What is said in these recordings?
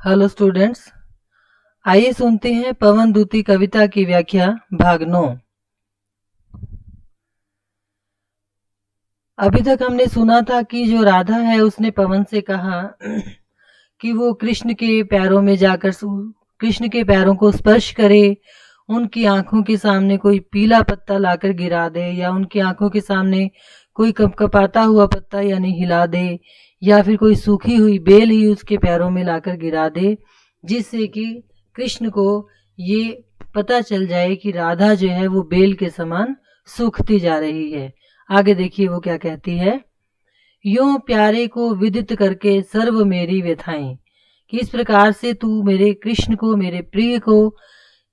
Hello students, आइए सुनते हैं पवन दूती कविता की व्याख्या भाग 9। अभी तक हमने सुना था कि जो राधा है उसने पवन से कहा कि वो कृष्ण के पैरों में जाकर कृष्ण के पैरों को स्पर्श करे, उनकी आंखों के सामने कोई पीला पत्ता लाकर गिरा दे या उनकी आंखों के सामने कोई कपकपाता हुआ पत्ता यानी हिला दे या फिर कोई सूखी हुई बेल ही उसके पैरों में लाकर गिरा दे, जिससे कि कृष्ण को ये पता चल जाए कि राधा जो है वो बेल के समान सूखती जा रही है। आगे देखिए वो क्या कहती है। यूं प्यारे को विदित करके सर्व मेरी व्यथाएं, कि इस प्रकार से तू मेरे कृष्ण को, मेरे प्रिय को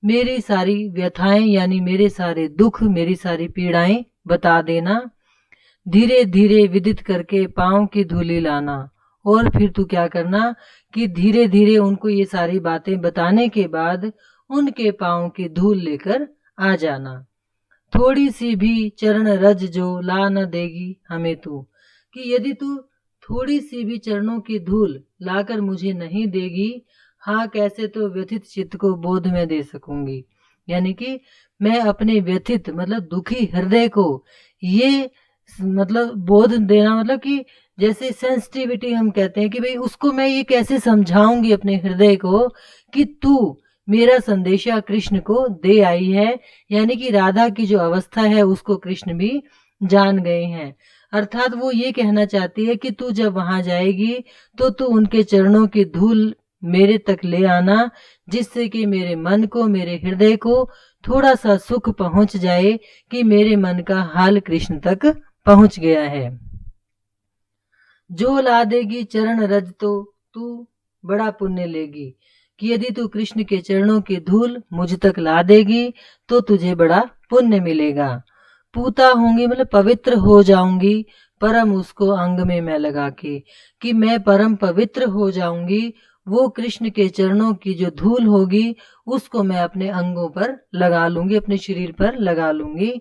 मेरी सारी व्यथाएं यानी मेरे सारे दुख, मेरी सारी पीड़ाएं बता देना। धीरे धीरे विदित करके पांव की धूली लाना, और फिर तू क्या करना कि धीरे धीरे उनको ये सारी बातें बताने के बाद उनके पांव की धूल लेकर आ जाना। थोड़ी सी भी चरण रज जो ला न देगी हमें तू, कि यदि तू थोड़ी सी भी चरणों की धूल लाकर मुझे नहीं देगी, हाँ कैसे तो व्यथित चित्त को बोध में दे सकूंगी। यानी कि मैं अपने व्यथित मतलब दुखी हृदय को ये मतलब बोध देना, मतलब कि जैसे सेंसिटिविटी हम कहते हैं कि भाई उसको मैं ये कैसे समझाऊंगी अपने हृदय को कि तू मेरा संदेशा कृष्ण को दे आई है। यानी कि राधा की जो अवस्था है उसको कृष्ण भी जान गए हैं। अर्थात वो ये कहना चाहती है कि तू जब वहां जाएगी तो तू उनके चरणों की धूल मेरे तक ले आना, जिससे कि मेरे मन को, मेरे हृदय को थोड़ा सा सुख पहुंच जाए कि मेरे मन का हाल कृष्ण तक पहुंच गया है। जो ला देगी चरण रज तो तू बड़ा पुण्य लेगी, कि यदि तू कृष्ण के चरणों की धूल मुझ तक ला देगी तो तुझे बड़ा पुण्य मिलेगा। पूता होंगी मतलब पवित्र हो जाऊंगी, परम उसको अंग में मैं लगा के, कि मैं परम पवित्र हो जाऊंगी। वो कृष्ण के चरणों की जो धूल होगी उसको मैं अपने अंगों पर लगा लूंगी, अपने शरीर पर लगा लूंगी।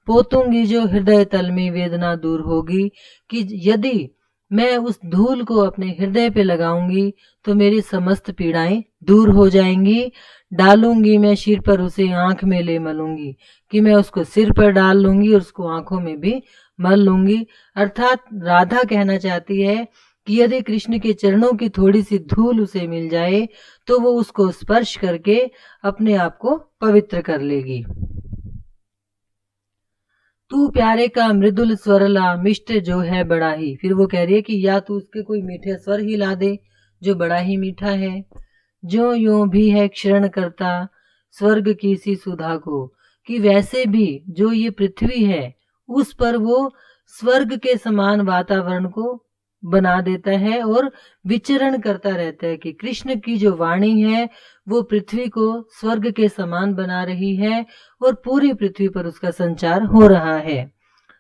पोतूंगी जो हृदय तल में वेदना दूर होगी, कि यदि मैं उस धूल को अपने हृदय पे लगाऊंगी तो मेरी समस्त पीड़ाएं दूर हो जाएंगी। डालूंगी मैं सिर पर उसे आंख में ले मलूंगी, कि मैं उसको सिर पर डाल लूंगी और उसको आंखों में भी मल लूंगी। अर्थात राधा कहना चाहती है कि यदि कृष्ण के चरणों की थोड़ी सी धूल उसे मिल जाए तो वो उसको स्पर्श करके अपने आप को पवित्र कर लेगी। तू प्यारे का मृदुल स्वरला मिष्ट जो है बड़ा ही, फिर वो कह रही है कि या तू उसके कोई मीठे स्वर ही ला दे जो बड़ा ही मीठा है। जो यूं भी है क्षरण करता स्वर्ग की सी सुधा को, कि वैसे भी जो ये पृथ्वी है उस पर वो स्वर्ग के समान वातावरण को बना देता है और विचरण करता रहता है। कि कृष्ण की जो वाणी है वो पृथ्वी को स्वर्ग के समान बना रही है और पूरी पृथ्वी पर उसका संचार हो रहा है।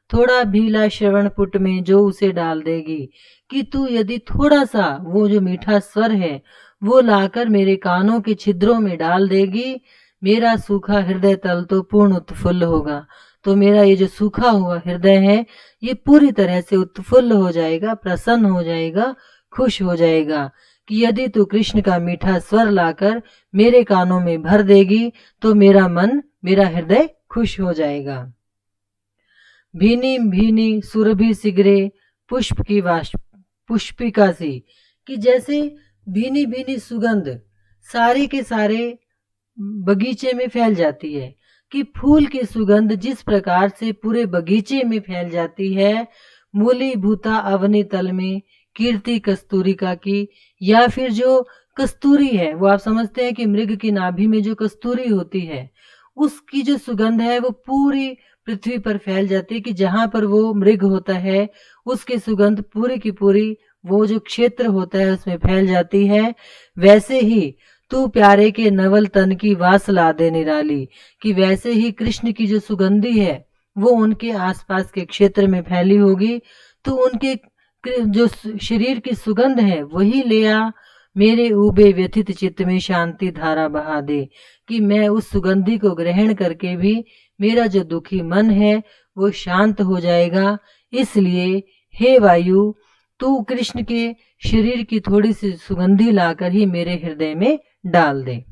थोड़ा भीला श्रवण पुट में जो उसे डाल देगी, कि तू यदि थोड़ा सा वो जो मीठा स्वर है वो लाकर मेरे कानों के छिद्रों में डाल देगी, मेरा सूखा हृदय तल तो पूर्ण उत्फुल्ल होगा। तो मेरा ये जो सूखा हुआ हृदय है ये पूरी तरह से उत्फुल्ल हो जाएगा, प्रसन्न हो जाएगा, खुश हो जाएगा। कि यदि तू कृष्ण का मीठा स्वर लाकर मेरे कानों में भर देगी तो मेरा मन, मेरा हृदय खुश हो जाएगा। भीनी भीनी सुरभि सिगरे पुष्प की पुष्पिका सी, कि जैसे भीनी भीनी सुगंध सारे के सारे बगीचे में फैल जाती है। कि फूल की सुगंध जिस प्रकार से पूरे बगीचे में फैल जाती है, मूली भूता अवनी तल में कीर्ति कस्तूरिका की, या फिर जो कस्तूरी है वो आप समझते हैं कि मृग की नाभि में जो कस्तूरी होती है उसकी जो सुगंध है वो पूरी पृथ्वी पर फैल जाती है। कि जहां पर वो मृग होता है उसकी सुगंध पूरी की पूरी वो जो क्षेत्र होता है उसमें फैल जाती है। वैसे ही तू प्यारे के नवल तन की वास ला दे निराली, कि वैसे ही कृष्ण की जो सुगंधी है वो उनके आसपास के क्षेत्र में फैली होगी। तो उनके जो शरीर की सुगंध है वही ले आ, मेरे ऊबे व्यथित चित्त में शांति धारा बहा दे, कि मैं उस सुगंधी को ग्रहण करके भी मेरा जो दुखी मन है वो शांत हो जाएगा। इसलिए हे वायु, तू कृष्ण के शरीर की थोड़ी सी सुगंधी लाकर ही मेरे हृदय में डाल दे।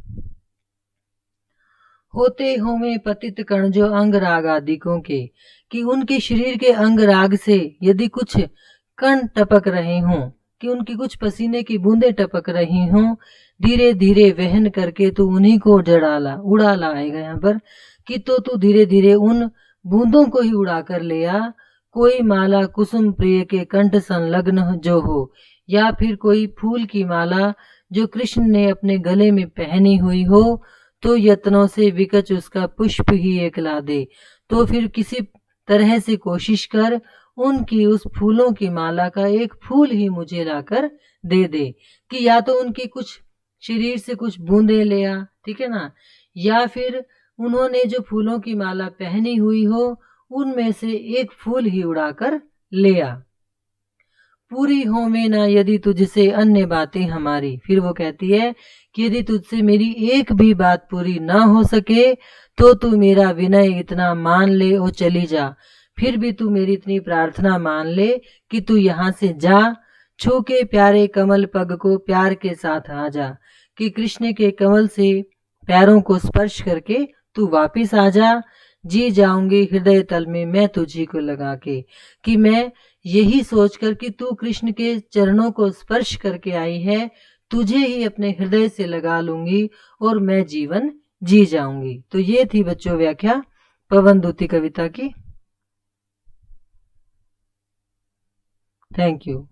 होते होमे पतित कण जो अंग राग आदिकों के, कि उनके शरीर के अंग राग से यदि कुछ कण टपक रहे हों, कि उनकी कुछ पसीने की बूंदें टपक रही हों, धीरे धीरे वहन करके तू उन्हीं को उड़ा लाएगा यहाँ पर, कि तो तू धीरे धीरे उन बूंदों को ही उड़ा कर ले आ। कोई माला कुसुम प्रिय के कंठ संलग्न जो हो, या फिर कोई फूल की माला जो कृष्ण ने अपने गले में पहनी हुई हो, तो यत्नों से विकच उसका पुष्प ही एक ला दे। तो फिर किसी तरह से कोशिश कर उनकी उस फूलों की माला का एक फूल ही मुझे लाकर दे दे, कि या तो उनकी कुछ शरीर से कुछ बूंदे ले आ, ठीक है ना, या फिर उन्होंने जो फूलों की माला पहनी हुई हो उनमें से एक फूल ही उड़ाकर ले आ। पूरी हो में ना यदि तुझसे अन्य बातें हमारी, फिर वो कहती है कि यदि तुझसे मेरी एक भी बात पूरी ना हो सके तो तू मेरा विनय इतना मान ले और चली जा। फिर भी तू मेरी इतनी प्रार्थना मान ले कि तू यहाँ से जा, छू के प्यारे कमल पग को प्यार के साथ आ जा, कि कृष्ण के कमल से पैरों को स्पर्श करके तू वापिस आ जा। जी जाऊंगी हृदय तल में मैं तुझी को लगा के, कि मैं यही सोचकर कि तू कृष्ण के चरणों को स्पर्श करके आई है, तुझे ही अपने हृदय से लगा लूंगी और मैं जीवन जी जाऊंगी। तो ये थी बच्चों व्याख्या पवनदूती कविता की। Thank you.